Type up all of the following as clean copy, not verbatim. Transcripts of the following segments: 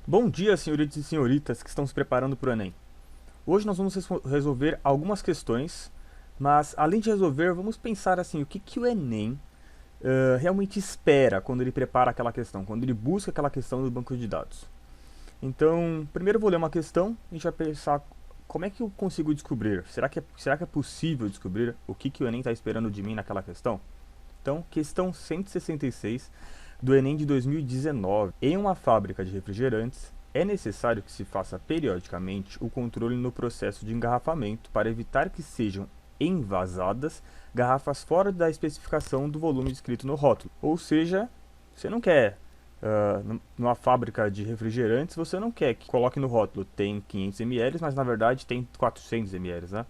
Bom dia, senhoritos e senhoritas que estão se preparando para o Enem. Hoje nós vamos resolver algumas questões, mas além de resolver, vamos pensar assim, o que, que o Enem realmente espera quando ele prepara aquela questão, quando ele busca aquela questão do banco de dados. Então, primeiro eu vou ler uma questão e a gente vai pensar como é que eu consigo descobrir, será que é possível descobrir o que, que o Enem está esperando de mim naquela questão? Então, questão 166 do Enem de 2019. Em uma fábrica de refrigerantes, é necessário que se faça periodicamente o controle no processo de engarrafamento para evitar que sejam envasadas garrafas fora da especificação do volume descrito no rótulo. Ou seja, você não quer, numa fábrica de refrigerantes, você não quer que coloque no rótulo tem 500 ml, mas na verdade tem 400 ml, né?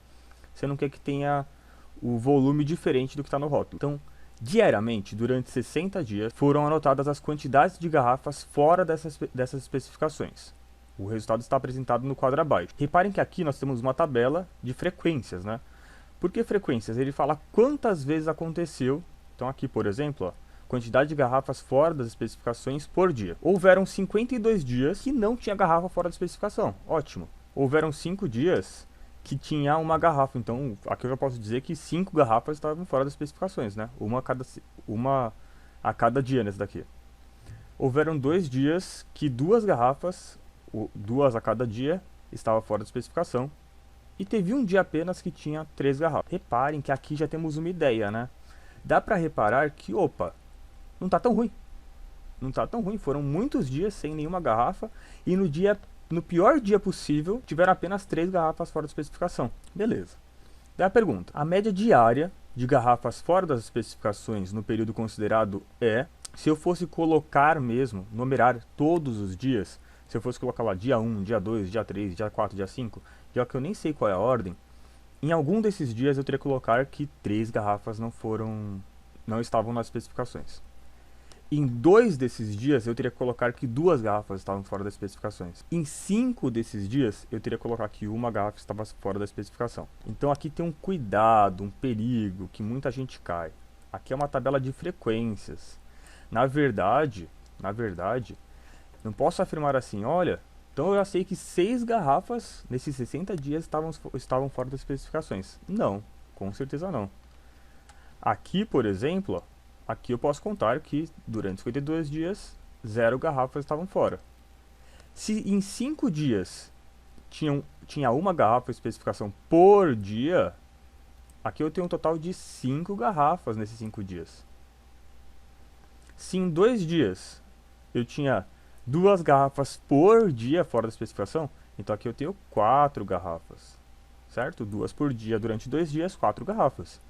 Você não quer que tenha o volume diferente do que está no rótulo. Então, diariamente, durante 60 dias, foram anotadas as quantidades de garrafas fora dessas especificações. O resultado está apresentado no quadro abaixo. Reparem que aqui nós temos uma tabela de frequências, né? Por que frequências? Ele fala quantas vezes aconteceu. Então aqui, por exemplo, ó, quantidade de garrafas fora das especificações por dia. Houveram 52 dias que não tinha garrafa fora da especificação. Ótimo. Houveram 5 dias que tinha uma garrafa. Então, aqui eu já posso dizer que 5 garrafas estavam fora das especificações, né? Uma a cada dia nesse daqui. Houveram 2 dias que 2 garrafas, 2 a cada dia, estavam fora da especificação. E teve um dia apenas que tinha 3 garrafas. Reparem que aqui já temos uma ideia, né? Dá pra reparar que, opa, não tá tão ruim. Não tá tão ruim, foram muitos dias sem nenhuma garrafa e no pior dia possível, tiveram apenas 3 garrafas fora da especificação. Beleza. Daí a pergunta: a média diária de garrafas fora das especificações no período considerado é, se eu fosse colocar mesmo, numerar todos os dias, se eu fosse colocar lá dia 1, dia 2, dia 3, dia 4, dia 5, já que eu nem sei qual é a ordem, em algum desses dias eu teria que colocar que 3 garrafas não estavam nas especificações. Em 2 desses dias, eu teria que colocar que 2 garrafas estavam fora das especificações. Em 5 desses dias, eu teria que colocar que uma garrafa estava fora da especificação. Então aqui tem um cuidado, um perigo que muita gente cai. Aqui é uma tabela de frequências. Na verdade, não posso afirmar assim, olha, então eu já sei que 6 garrafas nesses 60 dias estavam fora das especificações. Não, com certeza não. Aqui, por exemplo, ó, aqui eu posso contar que durante 52 dias, 0 garrafas estavam fora. Se em 5 dias tinha uma garrafa de especificação por dia, aqui eu tenho um total de 5 garrafas nesses 5 dias. Se em 2 dias eu tinha 2 garrafas por dia fora da especificação, então aqui eu tenho 4 garrafas, certo? 2 por dia durante 2 dias, 4 garrafas.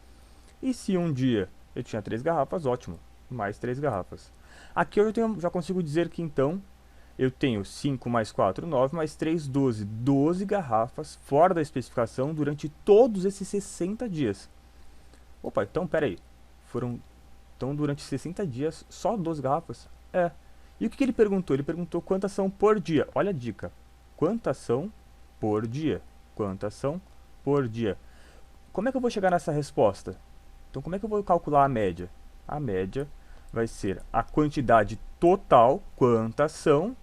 E se um dia eu tinha 3 garrafas, ótimo, mais 3 garrafas. Aqui eu já consigo dizer que então eu tenho 5 mais 4, 9, mais 3, 12. 12 garrafas fora da especificação durante todos esses 60 dias. Opa, então peraí. Então durante 60 dias só 12 garrafas? É. E o que ele perguntou? Ele perguntou quantas são por dia. Olha a dica. Quantas são por dia? Quantas são por dia? Como é que eu vou chegar nessa resposta? Então, como é que eu vou calcular a média? A média vai ser a quantidade total, quantas são,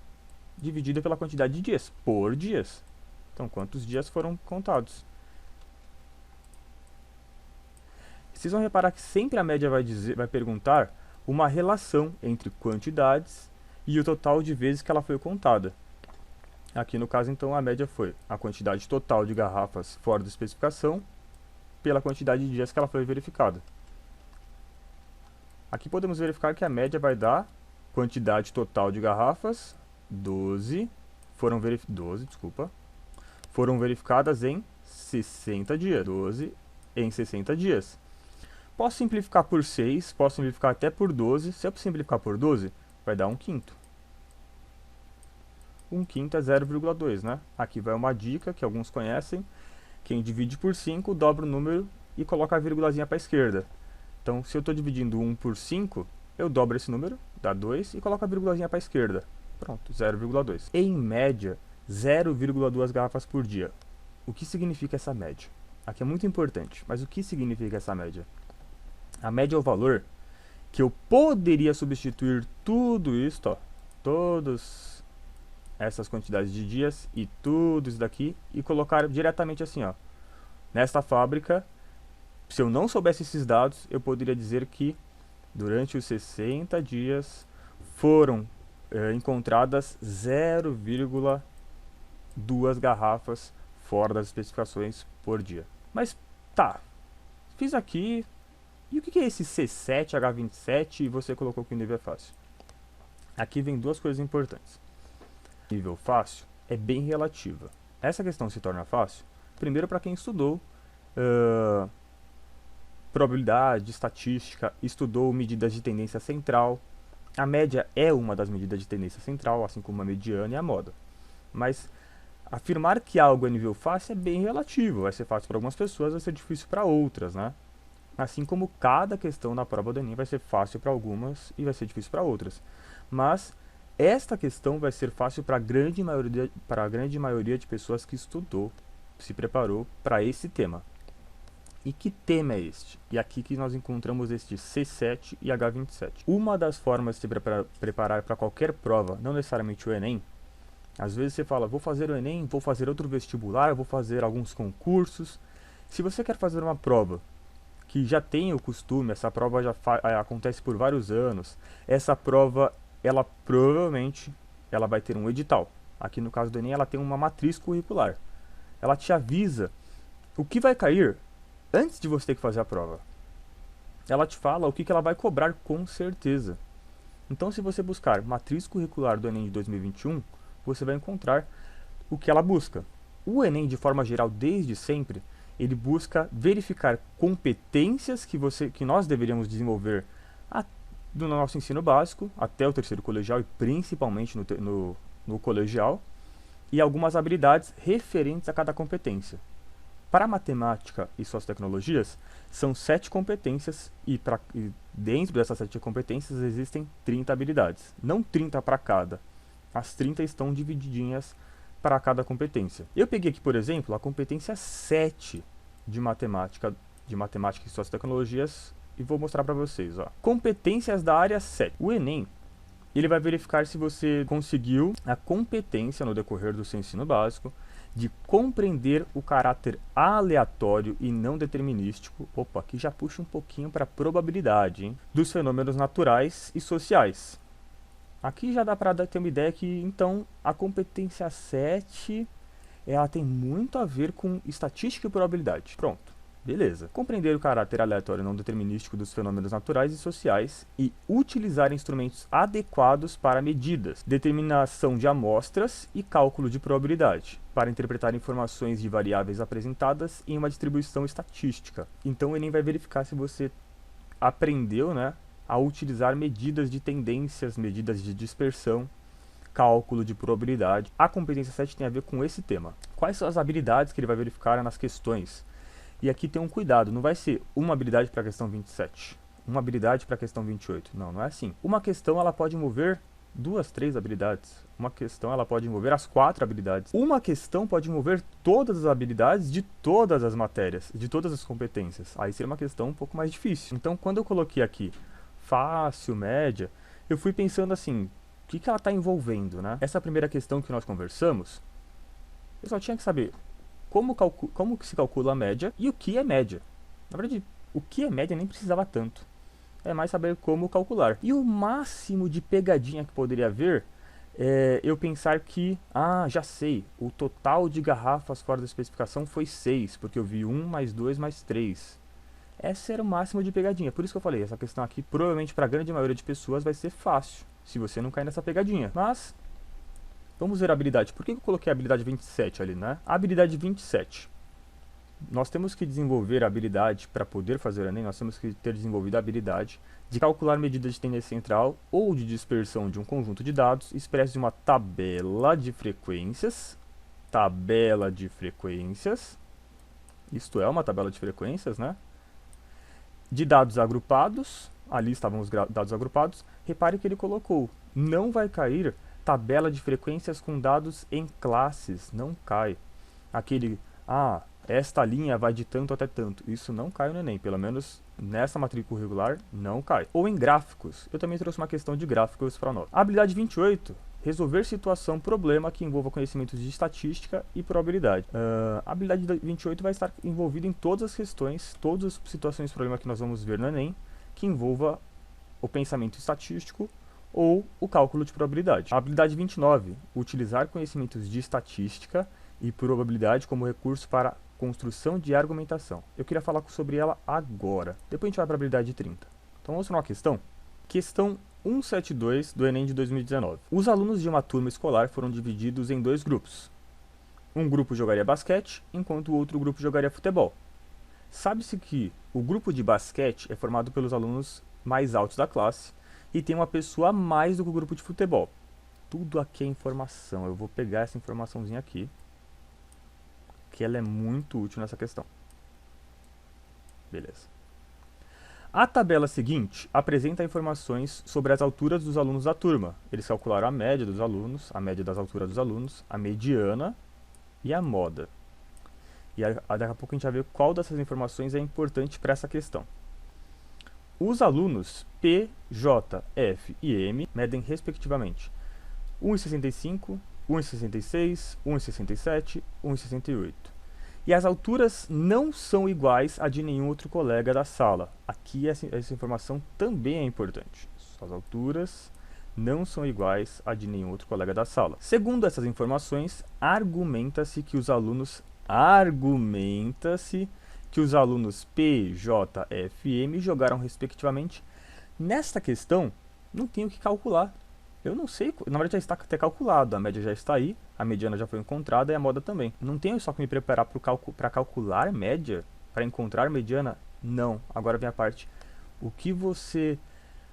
dividida pela quantidade de dias, por dias. Então, quantos dias foram contados? Vocês vão reparar que sempre a média vai perguntar uma relação entre quantidades e o total de vezes que ela foi contada. Aqui no caso, então, a média foi a quantidade total de garrafas fora da especificação pela quantidade de dias que ela foi verificada. Aqui podemos verificar que a média vai dar quantidade total de garrafas, 12, foram verificadas em 60 dias. 12 em 60 dias. Posso simplificar por 6, posso simplificar até por 12. Se eu simplificar por 12, vai dar 1 quinto. 1 quinto é 0,2, né? Aqui vai uma dica que alguns conhecem. Quem divide por 5, dobra o número e coloca a vírgulazinha para a esquerda. Então, se eu estou dividindo 1 por 5, eu dobro esse número, dá 2, e coloco a vírgulazinha para a esquerda. Pronto, 0,2. Em média, 0,2 garrafas por dia. O que significa essa média? Aqui é muito importante, mas o que significa essa média? A média é o valor que eu poderia substituir tudo isso, ó, todos essas quantidades de dias e tudo isso daqui e colocar diretamente assim, ó. Nesta fábrica, se eu não soubesse esses dados, eu poderia dizer que durante os 60 dias foram encontradas 0,2 garrafas fora das especificações por dia. Mas tá, fiz aqui. E o que é esse C7, H27 e você colocou que o nível é fácil? Aqui vem duas coisas importantes. Nível fácil é bem relativa. Essa questão se torna fácil, primeiro para quem estudou probabilidade, estatística, estudou medidas de tendência central. A média é uma das medidas de tendência central, assim como a mediana e a moda. Mas afirmar que algo é nível fácil é bem relativo. Vai ser fácil para algumas pessoas, vai ser difícil para outras, né? Assim como cada questão na prova do Enem vai ser fácil para algumas e vai ser difícil para outras. Mas esta questão vai ser fácil para a grande maioria de pessoas que estudou, se preparou para esse tema. E que tema é este? E aqui que nós encontramos este C7 e H27. Uma das formas de se preparar para qualquer prova, não necessariamente o Enem, às vezes você fala, vou fazer o Enem, vou fazer outro vestibular, vou fazer alguns concursos. Se você quer fazer uma prova que já tem o costume, essa prova já acontece por vários anos, essa prova, ela provavelmente vai ter um edital. Aqui no caso do Enem, ela tem uma matriz curricular. Ela te avisa o que vai cair antes de você ter que fazer a prova. Ela te fala o que ela vai cobrar com certeza. Então, se você buscar matriz curricular do Enem de 2021, você vai encontrar o que ela busca. O Enem, de forma geral, desde sempre, ele busca verificar competências que nós deveríamos desenvolver do nosso ensino básico até o terceiro colegial e principalmente no colegial, e algumas habilidades referentes a cada competência. Para matemática e suas tecnologias, são 7 competências e dentro dessas 7 competências existem 30 habilidades. Não 30 para cada, as 30 estão divididinhas para cada competência. Eu peguei aqui, por exemplo, a competência 7 de matemática e suas tecnologias e vou mostrar para vocês. Ó. Competências da área 7. O Enem, ele vai verificar se você conseguiu a competência no decorrer do seu ensino básico de compreender o caráter aleatório e não determinístico, opa, aqui já puxa um pouquinho para a probabilidade, hein, dos fenômenos naturais e sociais. Aqui já dá para ter uma ideia que, então, a competência 7, ela tem muito a ver com estatística e probabilidade. Pronto, beleza. Compreender o caráter aleatório e não determinístico dos fenômenos naturais e sociais e utilizar instrumentos adequados para medidas, determinação de amostras e cálculo de probabilidade, para interpretar informações de variáveis apresentadas em uma distribuição estatística. Então, o Enem vai verificar se você aprendeu, né, a utilizar medidas de tendências, medidas de dispersão, cálculo de probabilidade. A competência 7 tem a ver com esse tema. Quais são as habilidades que ele vai verificar nas questões? E aqui tem um cuidado, não vai ser uma habilidade para a questão 27, uma habilidade para a questão 28. Não, não é assim. Uma questão ela pode envolver 2, 3 habilidades. Uma questão ela pode envolver as 4 habilidades. Uma questão pode envolver todas as habilidades de todas as matérias, de todas as competências. Aí seria uma questão um pouco mais difícil. Então, quando eu coloquei aqui fácil, média, eu fui pensando assim, o que ela está envolvendo, né? Essa primeira questão que nós conversamos, eu só tinha que saber como que se calcula a média e o que é média. Na verdade, o que é média nem precisava tanto. É mais saber como calcular. E o máximo de pegadinha que poderia haver é eu pensar que, já sei, o total de garrafas fora da especificação foi 6, porque eu vi 1 mais 2 mais 3. Esse era o máximo de pegadinha. Por isso que eu falei, essa questão aqui provavelmente para a grande maioria de pessoas vai ser fácil, se você não cair nessa pegadinha. Mas, vamos ver a habilidade. Por que eu coloquei a habilidade 27 ali, né? A habilidade 27. Nós temos que desenvolver a habilidade para poder fazer o Enem, nós temos que ter desenvolvido a habilidade de calcular medidas de tendência central ou de dispersão de um conjunto de dados expressos em uma tabela de frequências. Tabela de frequências. Isto é uma tabela de frequências, né? De dados agrupados, ali estavam os dados agrupados, repare que ele colocou, não vai cair tabela de frequências com dados em classes, não cai. Aquele, esta linha vai de tanto até tanto, isso não cai no Enem, pelo menos nessa matrícula curricular não cai. Ou em gráficos, eu também trouxe uma questão de gráficos para nós. A habilidade 28 resolver situação, problema que envolva conhecimentos de estatística e probabilidade. A habilidade 28 vai estar envolvida em todas as questões, todas as situações de problema que nós vamos ver no Enem, que envolva o pensamento estatístico ou o cálculo de probabilidade. A habilidade 29, utilizar conhecimentos de estatística e probabilidade como recurso para construção de argumentação. Eu queria falar sobre ela agora. Depois a gente vai para a habilidade 30. Então vamos para uma questão. Questão 172 do Enem de 2019. Os alunos de uma turma escolar foram divididos em dois grupos. Um grupo jogaria basquete, enquanto o outro grupo jogaria futebol. Sabe-se que o grupo de basquete é formado pelos alunos mais altos da classe e tem uma pessoa a mais do que o grupo de futebol. Tudo aqui é informação. Eu vou pegar essa informaçãozinha aqui, que ela é muito útil nessa questão. Beleza. A tabela seguinte apresenta informações sobre as alturas dos alunos da turma. Eles calcularam a média dos alunos, a média das alturas dos alunos, a mediana e a moda. E daqui a pouco a gente vai ver qual dessas informações é importante para essa questão. Os alunos P, J, F e M medem respectivamente 1,65, 1,66, 1,67, 1,68. E as alturas não são iguais a de nenhum outro colega da sala. Aqui essa informação também é importante. As alturas não são iguais a de nenhum outro colega da sala. Segundo essas informações, argumenta-se que os alunos P, J, F e M jogaram respectivamente. Nesta questão, não tenho que calcular. Eu não sei, na verdade já está até calculado, a média já está aí, a mediana já foi encontrada e a moda também. Não tenho só que me preparar para calcular média, para encontrar mediana? Não. Agora vem a parte, o que você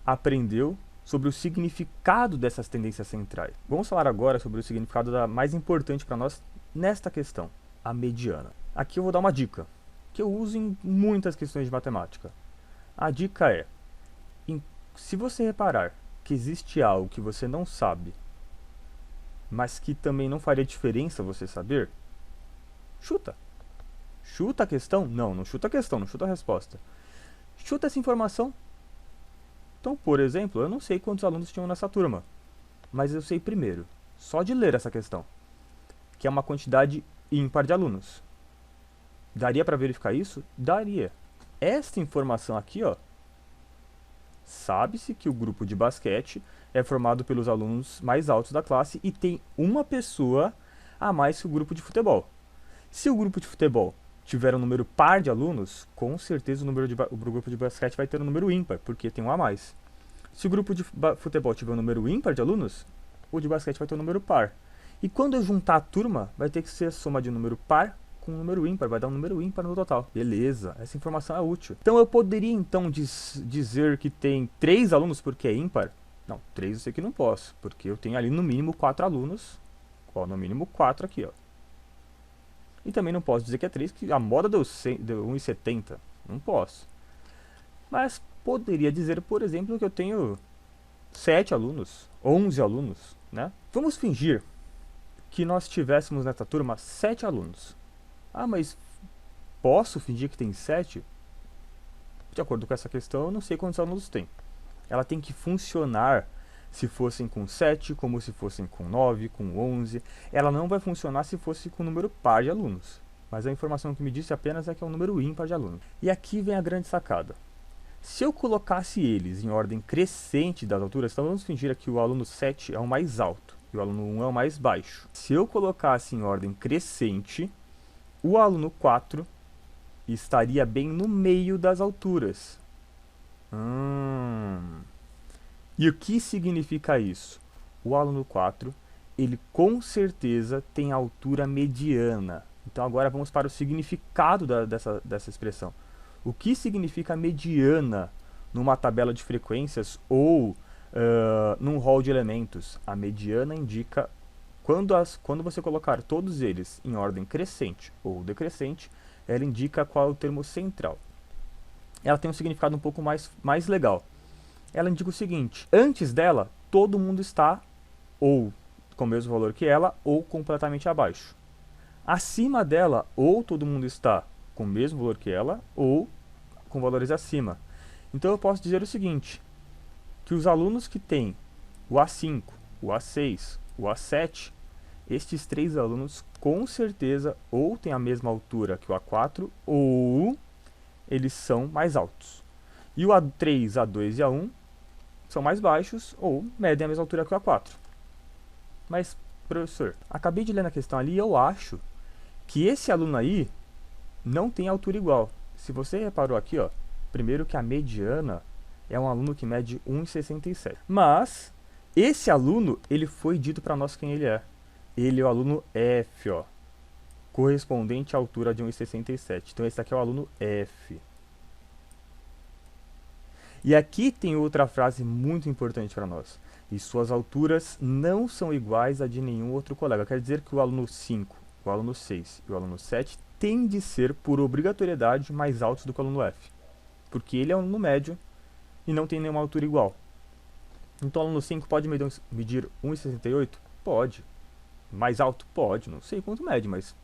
aprendeu sobre o significado dessas tendências centrais. Vamos falar agora sobre o significado mais importante para nós nesta questão, a mediana. Aqui eu vou dar uma dica, que eu uso em muitas questões de matemática. A dica é, se você reparar que existe algo que você não sabe, mas que também não faria diferença você saber, chuta. Chuta a questão? Não, não chuta a questão, não chuta a resposta. Chuta essa informação. Então, por exemplo, eu não sei quantos alunos tinham nessa turma, mas eu sei primeiro, só de ler essa questão, que é uma quantidade ímpar de alunos. Daria para verificar isso? Daria. Esta informação aqui, ó, sabe-se que o grupo de basquete é formado pelos alunos mais altos da classe e tem uma pessoa a mais que o grupo de futebol. Se o grupo de futebol tiver um número par de alunos, com certeza o grupo de basquete vai ter um número ímpar, porque tem um a mais. Se o grupo de futebol tiver um número ímpar de alunos, o de basquete vai ter um número par. E quando eu juntar a turma, vai ter que ser a soma de um número par com um número ímpar, vai dar um número ímpar no total. Beleza, essa informação é útil. Então eu poderia então dizer que tem 3 alunos porque é ímpar? Não, 3 eu sei que não posso, porque eu tenho ali no mínimo 4 alunos. Ó, no mínimo 4 aqui, ó. E também não posso dizer que é 3, que a moda deu 1,70. Não posso. Mas poderia dizer, por exemplo, que eu tenho 7 alunos, 11 alunos, né? Vamos fingir que nós tivéssemos nessa turma 7 alunos. Ah, mas posso fingir que tem 7? De acordo com essa questão, eu não sei quantos alunos tem. Ela tem que funcionar se fossem com 7, como se fossem com 9, com 11. Ela não vai funcionar se fosse com número par de alunos. Mas a informação que me disse apenas é que é um número ímpar de alunos. E aqui vem a grande sacada. Se eu colocasse eles em ordem crescente das alturas, então vamos fingir aqui o aluno 7 é o mais alto e o aluno 1 é o mais baixo. Se eu colocasse em ordem crescente, o aluno 4 estaria bem no meio das alturas. E o que significa isso? O aluno 4, ele com certeza tem altura mediana. Então agora vamos para o significado dessa expressão. O que significa mediana numa tabela de frequências ou num rol de elementos? A mediana indica, quando você colocar todos eles em ordem crescente ou decrescente, ela indica qual é o termo central. Ela tem um significado um pouco mais legal. Ela indica o seguinte: antes dela, todo mundo está ou com o mesmo valor que ela, ou completamente abaixo. Acima dela, ou todo mundo está com o mesmo valor que ela, ou com valores acima. Então eu posso dizer o seguinte, que os alunos que têm o A5 o A6, o A7, estes 3 alunos com certeza ou têm a mesma altura que o A4 ou eles são mais altos. E o A3, A2 e A1 são mais baixos ou medem a mesma altura que o A4. Mas, professor, acabei de ler na questão ali e eu acho que esse aluno aí não tem altura igual. Se você reparou aqui, ó, primeiro que a mediana é um aluno que mede 1,67. Mas esse aluno, ele foi dito para nós quem ele é. Ele é o aluno F, ó, correspondente à altura de 1,67. Então esse aqui é o aluno F. E aqui tem outra frase muito importante para nós. E suas alturas não são iguais a de nenhum outro colega. Quer dizer que o aluno 5, o aluno 6 e o aluno 7 têm de ser, por obrigatoriedade, mais altos do que o aluno F. Porque ele é um aluno médio e não tem nenhuma altura igual. Então o aluno 5 pode medir 1,68? Pode. Mais alto? Pode. Não sei quanto mede, mas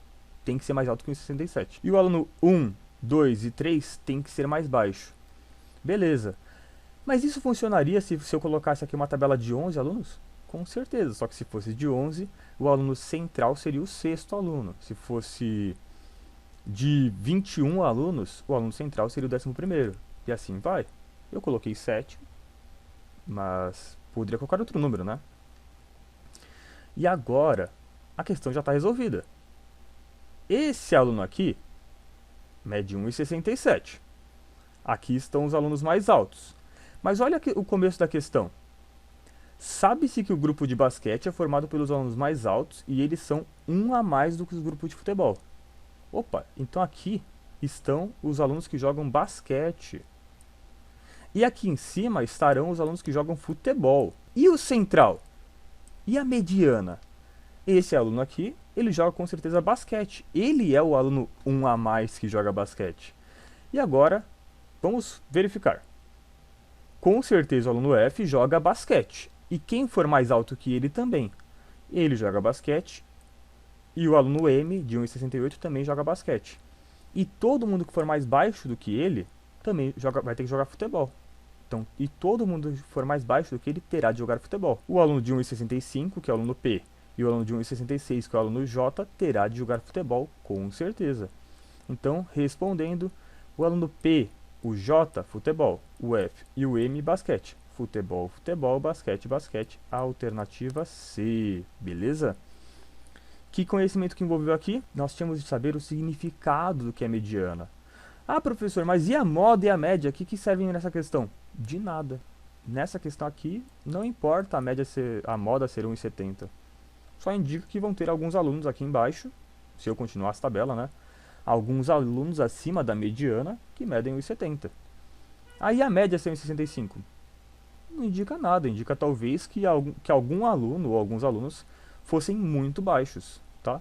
tem que ser mais alto que 1,67. E o aluno 1, 2 e 3 tem que ser mais baixo. Beleza. Mas isso funcionaria se eu colocasse aqui uma tabela de 11 alunos? Com certeza. Só que se fosse de 11, o aluno central seria o 6º aluno. Se fosse de 21 alunos, o aluno central seria o 11º. E assim vai. Eu coloquei 7, mas poderia colocar outro número, né? E agora, a questão já está resolvida. Esse aluno aqui mede 1,67. Aqui estão os alunos mais altos. Mas olha aqui o começo da questão. Sabe-se que o grupo de basquete é formado pelos alunos mais altos e eles são um a mais do que os grupos de futebol. Opa, então aqui estão os alunos que jogam basquete. E aqui em cima estarão os alunos que jogam futebol. E o central? E a mediana? Esse aluno aqui, ele joga com certeza basquete. Ele é o aluno 1 a mais que joga basquete. E agora, vamos verificar. Com certeza o aluno F joga basquete. E quem for mais alto que ele também. Ele joga basquete. E o aluno M, de 1,68, também joga basquete. E todo mundo que for mais baixo do que ele, também vai ter que jogar futebol. Então, e todo mundo que for mais baixo do que ele, terá de jogar futebol. O aluno de 1,65, que é o aluno P, e o aluno de 1,66, que é o aluno J, terá de jogar futebol, com certeza. Então, respondendo, o aluno P, o J, futebol, o F e o M, basquete. Futebol, futebol, basquete, basquete. Alternativa C, beleza? Que conhecimento que envolveu aqui? Nós tínhamos de saber o significado do que é mediana. Ah, professor, mas e a moda e a média? O que servem nessa questão? De nada. Nessa questão aqui, não importa a moda ser 1,70. Só indica que vão ter alguns alunos aqui embaixo, se eu continuar essa tabela, né? Alguns alunos acima da mediana que medem 1,70. Aí a média ser 1,65. Não indica nada, indica talvez que algum aluno ou alguns alunos fossem muito baixos, tá?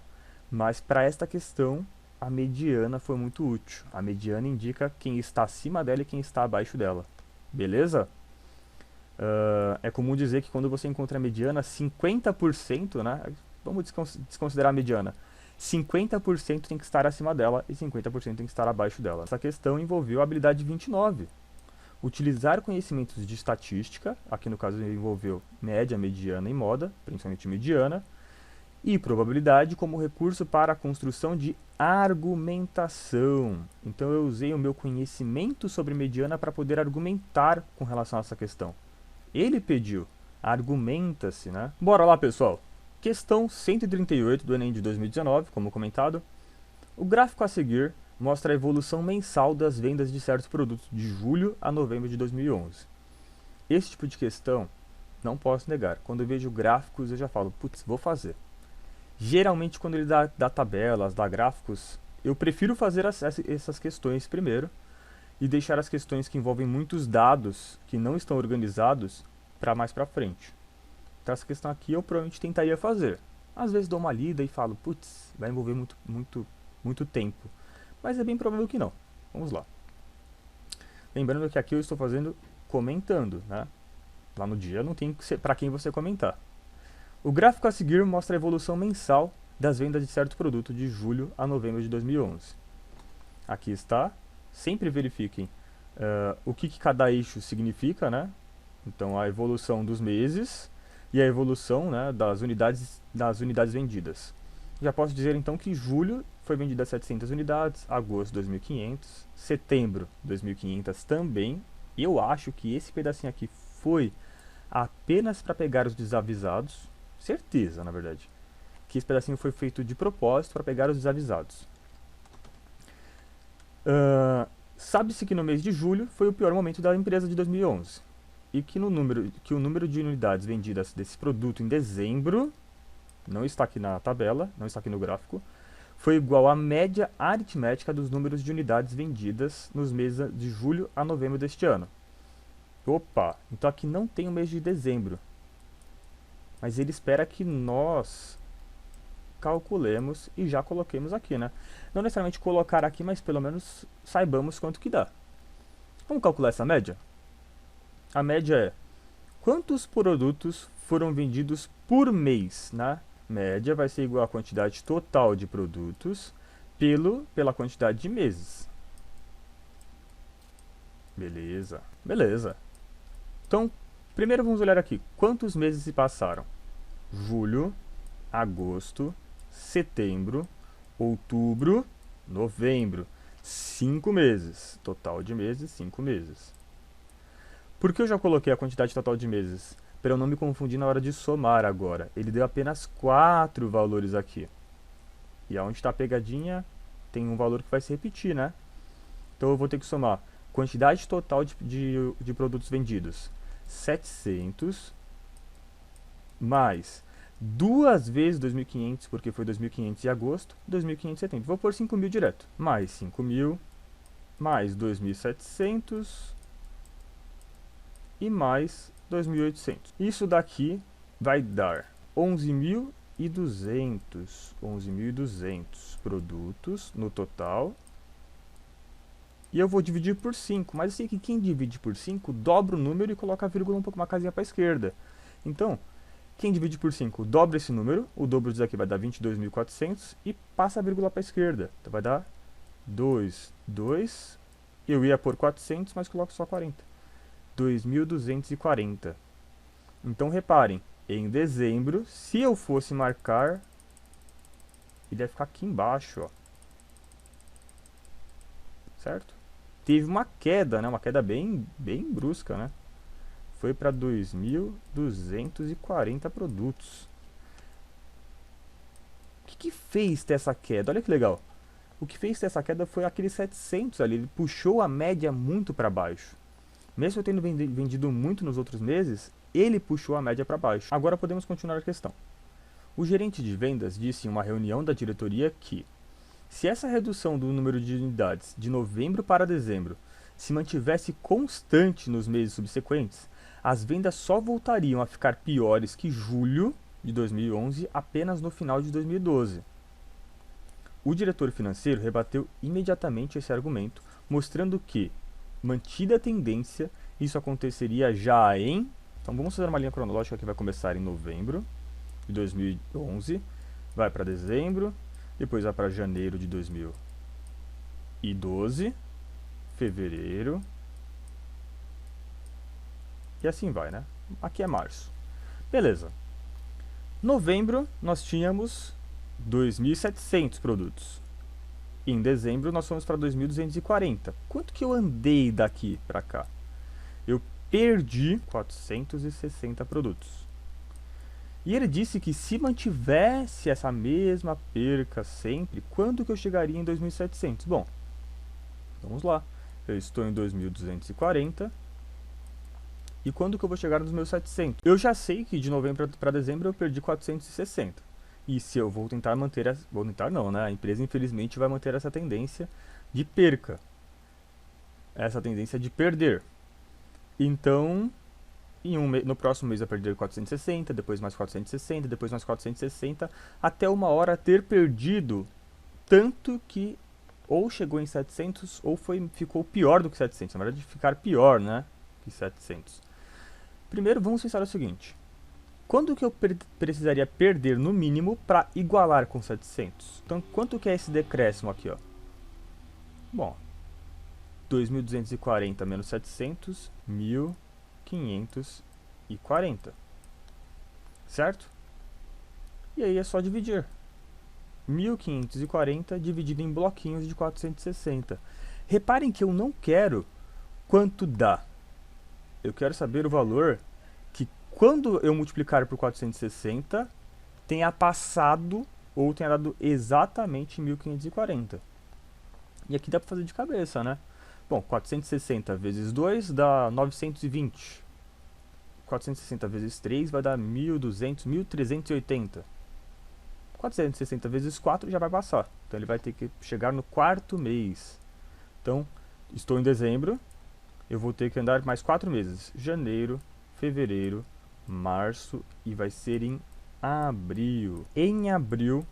Mas para esta questão, a mediana foi muito útil. A mediana indica quem está acima dela e quem está abaixo dela. Beleza? É comum dizer que quando você encontra a mediana, 50%, né? Vamos desconsiderar a mediana. 50% tem que estar acima dela e 50% tem que estar abaixo dela. Essa questão envolveu a habilidade 29. Utilizar conhecimentos de estatística, aqui no caso envolveu média, mediana e moda, principalmente mediana, e probabilidade como recurso para a construção de argumentação. Então eu usei o meu conhecimento sobre mediana para poder argumentar com relação a essa questão. Ele pediu, argumenta-se, né? Bora lá, pessoal. Questão 138 do Enem de 2019, como comentado. O gráfico a seguir mostra a evolução mensal das vendas de certos produtos de julho a novembro de 2011. Esse tipo de questão, não posso negar, quando eu vejo gráficos eu já falo, putz, vou fazer. Geralmente quando ele dá tabelas, dá gráficos, eu prefiro fazer essas questões primeiro e deixar as questões que envolvem muitos dados que não estão organizados para mais para frente. Então essa questão aqui eu provavelmente tentaria fazer. Às vezes dou uma lida e falo, putz, vai envolver muito tempo. Mas é bem provável que não. Vamos lá. Lembrando que aqui eu estou fazendo comentando, né? Lá no dia não tem para quem você comentar. O gráfico a seguir mostra a evolução mensal das vendas de certo produto de julho a novembro de 2011. Aqui está. Sempre verifiquem o que cada eixo significa, né? Então a evolução dos meses e a evolução, né, das unidades vendidas. Já posso dizer então que julho foi vendida 700 unidades, agosto 2.500, setembro 2.500 também. Eu acho que esse pedacinho aqui foi apenas para pegar os desavisados, certeza, na verdade, que esse pedacinho foi feito de propósito para pegar os desavisados. Sabe-se que no mês de julho foi o pior momento da empresa de 2011 e que o número de unidades vendidas desse produto em dezembro, não está aqui na tabela, não está aqui no gráfico, foi igual à média aritmética dos números de unidades vendidas nos meses de julho a novembro deste ano. Opa, então aqui não tem o mês de dezembro, mas ele espera que nós calculemos e já coloquemos aqui, né? Não necessariamente colocar aqui, mas pelo menos saibamos quanto que dá. Vamos calcular essa média? A média é quantos produtos foram vendidos por mês, né? Média vai ser igual à quantidade total de produtos pela quantidade de meses. Beleza, beleza. Então, primeiro vamos olhar aqui. Quantos meses se passaram? Julho, agosto, setembro, outubro, novembro. 5 meses. Total de meses, 5 meses. Por que eu já coloquei a quantidade total de meses? Para eu não me confundir na hora de somar agora. Ele deu apenas 4 valores aqui. E aonde está a pegadinha, tem um valor que vai se repetir, né? Então eu vou ter que somar quantidade total de produtos vendidos. 700 mais 2 vezes 2.500, porque foi 2.500 em agosto, 2.500 em setembro. Vou pôr 5.000 direto. Mais 5.000, mais 2.700 e mais 2.800. Isso daqui vai dar 11.200 produtos no total. E eu vou dividir por 5, mas eu sei que quem divide por 5 dobra o número e coloca a vírgula um pouco uma casinha para a esquerda. Então, quem divide por 5 dobra esse número, o dobro disso aqui vai dar 22.400 e passa a vírgula para a esquerda. Então vai dar 2. Eu ia por 400, mas coloco só 40. 2.240. Então reparem, em dezembro, se eu fosse marcar, ele ia ficar aqui embaixo, ó. Certo? Teve uma queda, né? Uma queda bem brusca, né? Foi para 2.240 produtos. O que fez ter essa queda? Olha que legal. O que fez ter essa queda foi aqueles 700 ali. Ele puxou a média muito para baixo. Mesmo eu tendo vendido muito nos outros meses, ele puxou a média para baixo. Agora podemos continuar a questão. O gerente de vendas disse em uma reunião da diretoria que, se essa redução do número de unidades de novembro para dezembro se mantivesse constante nos meses subsequentes, as vendas só voltariam a ficar piores que julho de 2011 apenas no final de 2012. O diretor financeiro rebateu imediatamente esse argumento, mostrando que, mantida a tendência, isso aconteceria já em... Então vamos fazer uma linha cronológica que vai começar em novembro de 2011, vai para dezembro, depois vai para janeiro de 2012, fevereiro, e assim vai, né? Aqui é março. Beleza. Novembro nós tínhamos 2.700 produtos. Em dezembro nós fomos para 2.240. Quanto que eu andei daqui para cá? Eu perdi 460 produtos. E ele disse que se mantivesse essa mesma perca sempre, quando que eu chegaria em 2.700? Bom, vamos lá. Eu estou em 2.240. E quando que eu vou chegar nos meus 700? Eu já sei que de novembro para dezembro eu perdi 460. E se eu vou tentar manter essa... Vou tentar não, né? A empresa infelizmente vai manter essa tendência de perca. Essa tendência de perder. Então, no próximo mês eu perder 460, depois mais 460, depois mais 460, até uma hora ter perdido tanto que ou chegou em 700 ou ficou pior do que 700. Na verdade, ficar pior, né, que 700. Primeiro, vamos pensar o seguinte. Quando que eu precisaria perder no mínimo para igualar com 700? Então, quanto que é esse decréscimo aqui, ó? Bom, 2.240 menos 700, 1.540. certo? E aí é só dividir. 1540 dividido em bloquinhos de 460. Reparem que eu não quero quanto dá. Eu quero saber o valor que, quando eu multiplicar por 460, tenha passado ou tenha dado exatamente 1540. E aqui dá para fazer de cabeça, né? Bom, 460 vezes 2 dá 920. 460 vezes 3 vai dar 1200, 1380. 460 vezes 4 já vai passar. Então ele vai ter que chegar no quarto mês. Então, estou em dezembro, eu vou ter que andar mais 4 meses. Janeiro, fevereiro, março e vai ser em abril. Em abril,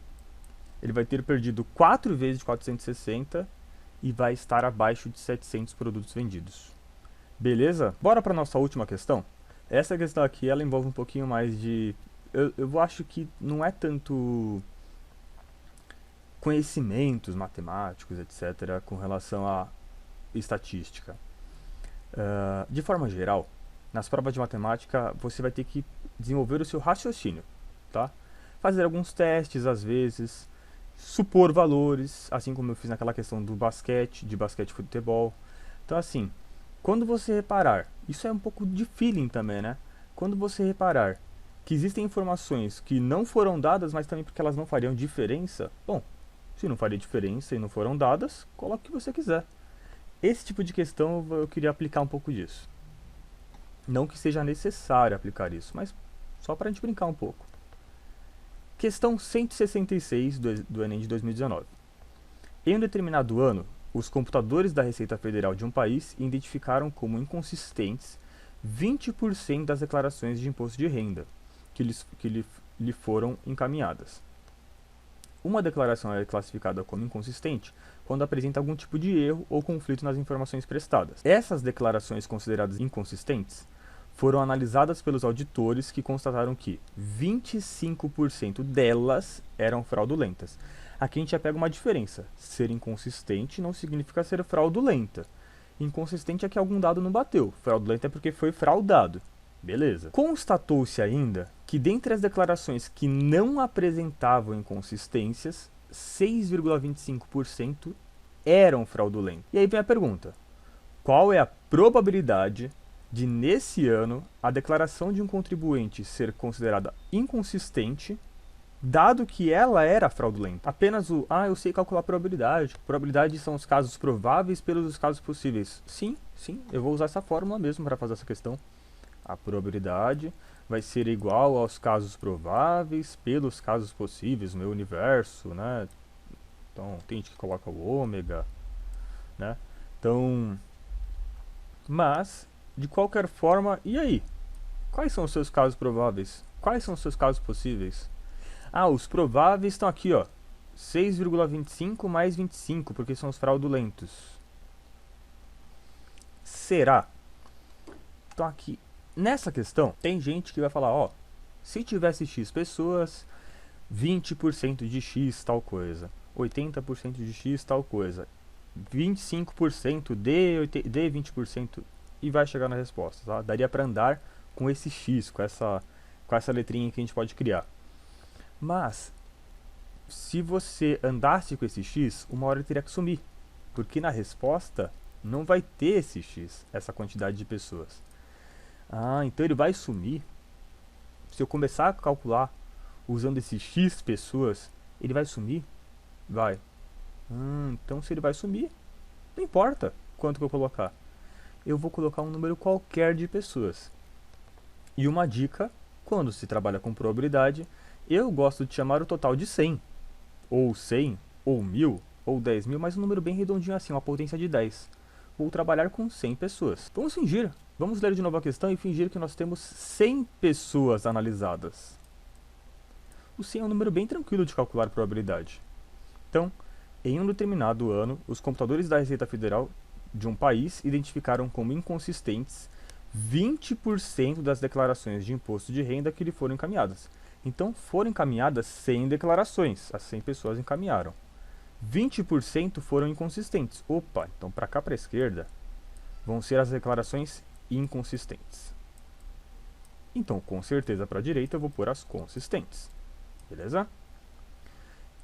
ele vai ter perdido 4 vezes de 460 e vai estar abaixo de 700 produtos vendidos. Beleza? Bora para nossa última questão? Essa questão aqui, ela envolve um pouquinho mais de... Eu acho que não é tanto conhecimentos matemáticos, etc., com relação à estatística. De forma geral, nas provas de matemática, você vai ter que desenvolver o seu raciocínio, tá? Fazer alguns testes, às vezes, supor valores, assim como eu fiz naquela questão do basquete, de basquete e futebol. Então, assim, quando você reparar, isso é um pouco de feeling também, né? Quando você reparar que existem informações que não foram dadas, mas também porque elas não fariam diferença, bom, se não faria diferença e não foram dadas, coloque o que você quiser. Esse tipo de questão eu queria aplicar um pouco disso. Não que seja necessário aplicar isso, mas só para a gente brincar um pouco. Questão 166 do Enem de 2019. Em um determinado ano, os computadores da Receita Federal de um país identificaram como inconsistentes 20% das declarações de imposto de renda que lhe foram encaminhadas. Uma declaração é classificada como inconsistente quando apresenta algum tipo de erro ou conflito nas informações prestadas. Essas declarações consideradas inconsistentes foram analisadas pelos auditores, que constataram que 25% delas eram fraudulentas. Aqui a gente já pega uma diferença. Ser inconsistente não significa ser fraudulenta. Inconsistente é que algum dado não bateu. Fraudulenta é porque foi fraudado. Beleza. Constatou-se ainda que, dentre as declarações que não apresentavam inconsistências, 6,25% eram fraudulentas. E aí vem a pergunta: qual é a probabilidade de, nesse ano, a declaração de um contribuinte ser considerada inconsistente, dado que ela era fraudulenta? Apenas eu sei calcular a probabilidade. Probabilidade são os casos prováveis pelos casos possíveis. Sim, eu vou usar essa fórmula mesmo para fazer essa questão. A probabilidade vai ser igual aos casos prováveis pelos casos possíveis no meu universo, né? Então, tem gente que coloca o ômega, né? Então, mas, de qualquer forma, e aí? Quais são os seus casos prováveis? Quais são os seus casos possíveis? Os prováveis estão aqui, ó. 6,25 mais 25, porque são os fraudulentos. Será? Então aqui, nessa questão, tem gente que vai falar, se tivesse X pessoas, 20% de X tal coisa, 80% de X tal coisa, 25% de 20%, e vai chegar na resposta, tá? Daria para andar com esse X, com essa letrinha que a gente pode criar. Mas, se você andasse com esse X, uma hora ele teria que sumir, porque na resposta não vai ter esse X, essa quantidade de pessoas. Então ele vai sumir. Se eu começar a calcular usando esse X pessoas, ele vai sumir? Vai. Então se ele vai sumir, não importa quanto que eu colocar. Eu vou colocar um número qualquer de pessoas. E uma dica, quando se trabalha com probabilidade, eu gosto de chamar o total de 100. Ou 100, ou 1000, ou 10.000, mas um número bem redondinho assim, uma potência de 10. Vou trabalhar com 100 pessoas. Vamos fingir. Vamos ler de novo a questão e fingir que nós temos 100 pessoas analisadas. O 100 é um número bem tranquilo de calcular a probabilidade. Então, em um determinado ano, os computadores da Receita Federal de um país identificaram como inconsistentes 20% das declarações de imposto de renda que lhe foram encaminhadas. Então, foram encaminhadas 100 declarações, as 100 pessoas encaminharam. 20% foram inconsistentes. Opa, então para cá para a esquerda vão ser as declarações inconsistentes. Então, com certeza, para a direita, eu vou pôr as consistentes. Beleza?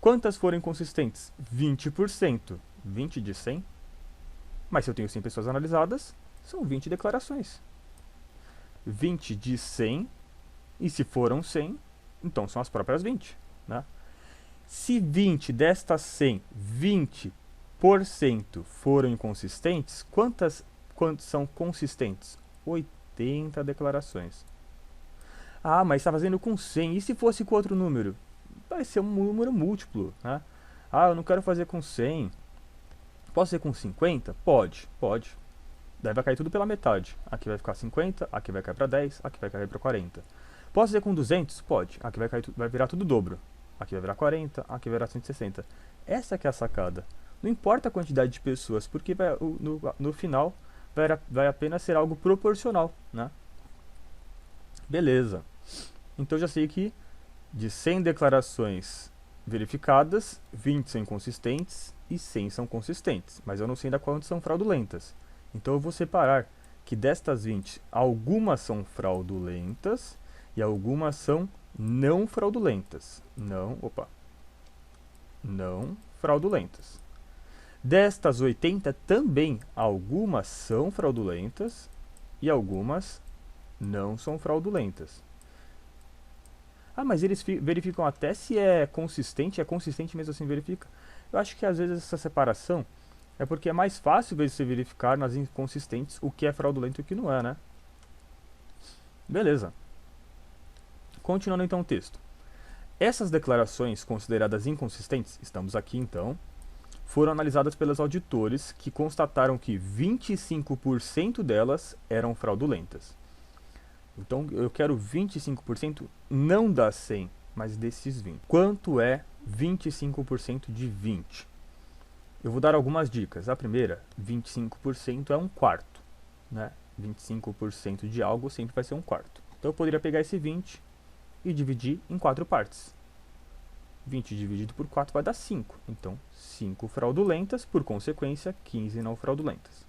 Quantas foram inconsistentes? 20%. 20 de 100. Mas se eu tenho 100 pessoas analisadas, são 20 declarações. 20 de 100, e se foram 100, então são as próprias 20. Né? Se 20 destas 100, 20% foram inconsistentes, quantas são consistentes? 80 declarações. Ah, mas está fazendo com 100, e se fosse com outro número? Vai ser um número múltiplo. Né? Ah, eu não quero fazer com 100. Posso ser com 50? Pode. Daí vai cair tudo pela metade. Aqui vai ficar 50, aqui vai cair para 10, aqui vai cair para 40. Posso ser com 200? Pode. Aqui vai virar tudo dobro. Aqui vai virar 40, aqui vai virar 160. Essa que é a sacada. Não importa a quantidade de pessoas, porque no final vai apenas ser algo proporcional. Né? Beleza. Então eu já sei que de 100 declarações verificadas, 20 são inconsistentes e 100 são consistentes. Mas eu não sei ainda quantas são fraudulentas. Então eu vou separar que destas 20, algumas são fraudulentas e algumas são não fraudulentas. Não fraudulentas. Destas 80 também, algumas são fraudulentas e algumas não são fraudulentas. Ah, mas eles verificam até se é consistente mesmo assim verifica. Eu acho que às vezes essa separação é porque é mais fácil você verificar nas inconsistentes o que é fraudulento e o que não é, né? Beleza. Continuando então o texto. Essas declarações consideradas inconsistentes, estamos aqui então, foram analisadas pelos auditores que constataram que 25% delas eram fraudulentas. Então eu quero 25% não das 100, mas desses 20. Quanto é 25% de 20? Eu vou dar algumas dicas. A primeira, 25% é um quarto. Né? 25% de algo sempre vai ser um quarto. Então eu poderia pegar esse 20 e dividir em 4 partes. 20 dividido por 4 vai dar 5. Então, 5 fraudulentas, por consequência, 15 não fraudulentas.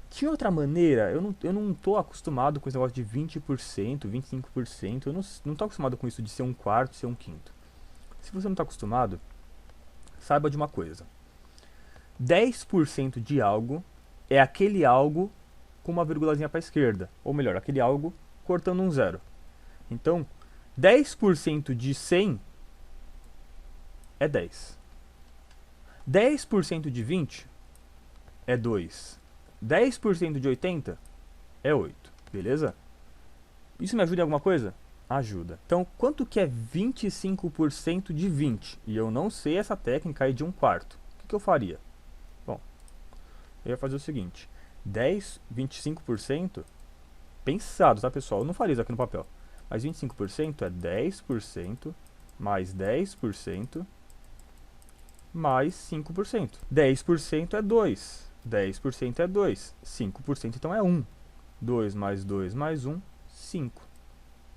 Tinha outra maneira, eu não estou acostumado com esse negócio de 20%, 25%, eu não estou acostumado com isso de ser um quarto, ser um quinto. Se você não está acostumado, saiba de uma coisa. 10% de algo é aquele algo com uma vírgulazinha para a esquerda, ou melhor, aquele algo cortando um zero. Então, 10% de 100 é 10. 10% de 20 é 2. 10% de 80 é 8, beleza? Isso me ajuda em alguma coisa? Ajuda. Então, quanto que é 25% de 20? E eu não sei essa técnica aí de um quarto. O que eu faria? Bom, eu ia fazer o seguinte. 25%, pensado, tá pessoal? Eu não faria isso aqui no papel. Mas 25% é 10% mais 10% mais 5%. 10% é 2. 10% é 2. 5% então é 1. 2 mais 2 mais 1, 5.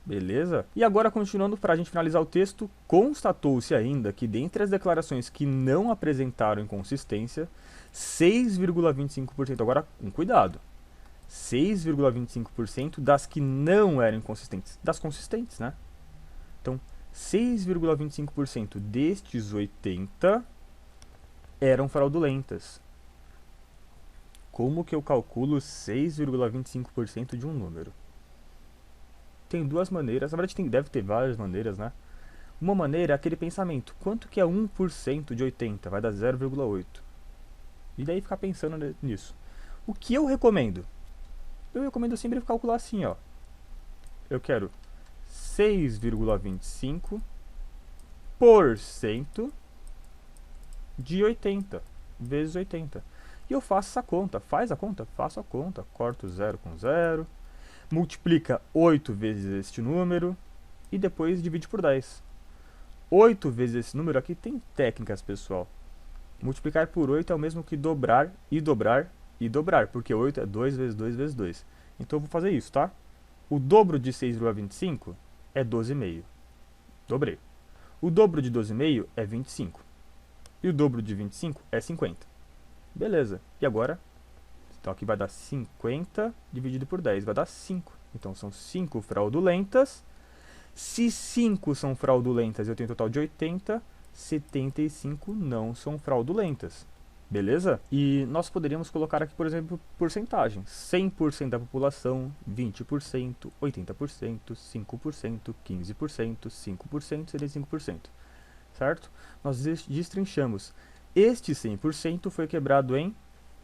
Beleza? E agora, continuando, para a gente finalizar o texto, constatou-se ainda que dentre as declarações que não apresentaram inconsistência, 6,25%, agora com cuidado, 6,25% das que não eram inconsistentes, das consistentes, né? Então, 6,25% destes 80 eram fraudulentas. Como que eu calculo 6,25% de um número? Tem duas maneiras, na verdade deve ter várias maneiras, né? Uma maneira é aquele pensamento, quanto que é 1% de 80? Vai dar 0,8. E daí ficar pensando nisso. O que eu recomendo? Eu recomendo sempre calcular assim, ó. Eu quero 6,25% de 80 vezes 80. E eu faço essa conta. Faz a conta? Faço a conta. Corto 0 com 0. Multiplica 8 vezes este número. E depois divide por 10. 8 vezes esse número aqui tem técnicas, pessoal. Multiplicar por 8 é o mesmo que dobrar e dobrar e dobrar. Porque 8 é 2 vezes 2 vezes 2. Então eu vou fazer isso, tá? O dobro de 6,25 é 12,5. Dobrei. O dobro de 12,5 é 25. E o dobro de 25 é 50. Beleza. E agora? Então aqui vai dar 50 dividido por 10. Vai dar 5. Então são 5 fraudulentas. Se 5 são fraudulentas, eu tenho um total de 80. 75 não são fraudulentas. Beleza? E nós poderíamos colocar aqui, por exemplo, porcentagem. 100% da população, 20%, 80%, 5%, 15%, 5%, 75%. Certo? Nós destrinchamos. Este 100% foi quebrado em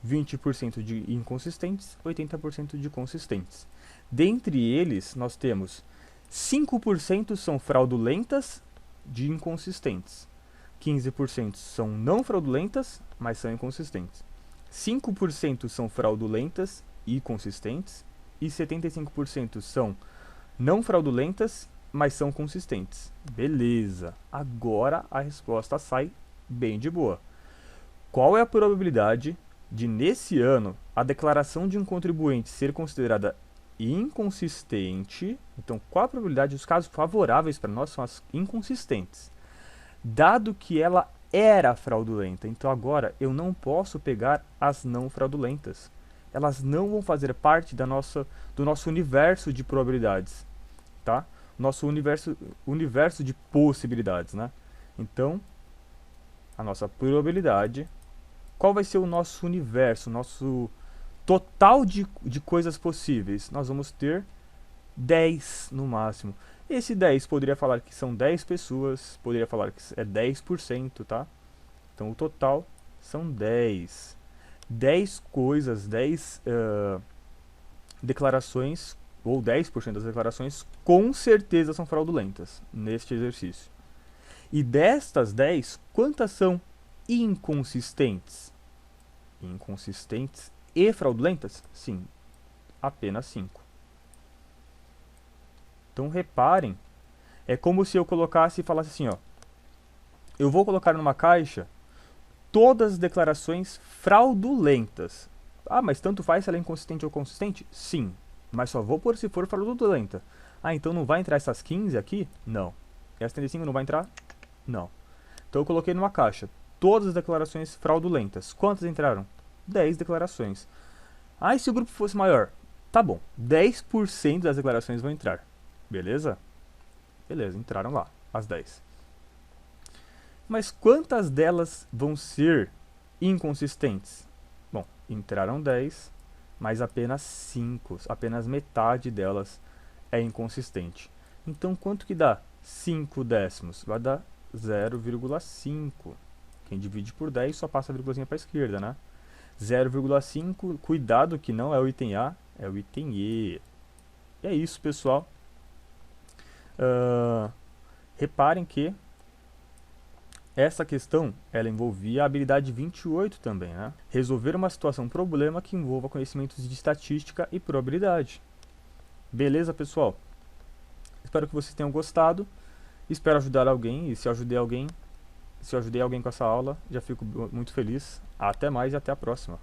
20% de inconsistentes, 80% de consistentes. Dentre eles, nós temos 5% são fraudulentas de inconsistentes. 15% são não fraudulentas, mas são inconsistentes. 5% são fraudulentas e consistentes. E 75% são não fraudulentas, mas são consistentes. Beleza. Agora a resposta sai bem de boa. Qual é a probabilidade de, nesse ano, a declaração de um contribuinte ser considerada inconsistente? Então, qual a probabilidade? Os casos favoráveis para nós são as inconsistentes, dado que ela era fraudulenta. Então agora eu não posso pegar as não fraudulentas. Elas não vão fazer parte do nosso universo de probabilidades, tá? Nosso universo de possibilidades, né? Então, a nossa probabilidade, qual vai ser o nosso universo, nosso total de coisas possíveis? Nós vamos ter 10 no máximo. Esse 10 poderia falar que são 10 pessoas, poderia falar que é 10%, tá? Então o total são 10. 10 coisas, 10 declarações, ou 10% das declarações, com certeza são fraudulentas neste exercício. E destas 10, quantas são inconsistentes? Inconsistentes e fraudulentas? Sim, apenas 5. Então reparem, é como se eu colocasse e falasse assim, ó, eu vou colocar numa caixa todas as declarações fraudulentas. Ah, mas tanto faz se ela é inconsistente ou consistente? Sim, mas só vou pôr se for fraudulenta. Ah, então não vai entrar essas 15 aqui? Não. E as 35 não vai entrar? Não. Então eu coloquei numa caixa todas as declarações fraudulentas. Quantas entraram? 10 declarações. Ah, e se o grupo fosse maior? Tá bom, 10% das declarações vão entrar. Beleza? Beleza, entraram lá, as 10. Mas quantas delas vão ser inconsistentes? Bom, entraram 10, mas apenas 5, apenas metade delas é inconsistente. Então, quanto que dá 5 décimos? Vai dar 0,5. Quem divide por 10 só passa a vírgulazinha para a esquerda, né? 0,5, cuidado que não é o item A, é o item E. E é isso, pessoal. Reparem que essa questão ela envolvia a habilidade 28 também, né? Resolver uma situação problema que envolva conhecimentos de estatística e probabilidade. Beleza, pessoal? Espero que vocês tenham gostado. Espero ajudar alguém, e se eu ajudei alguém com essa aula, já fico muito feliz. Até mais e até a próxima.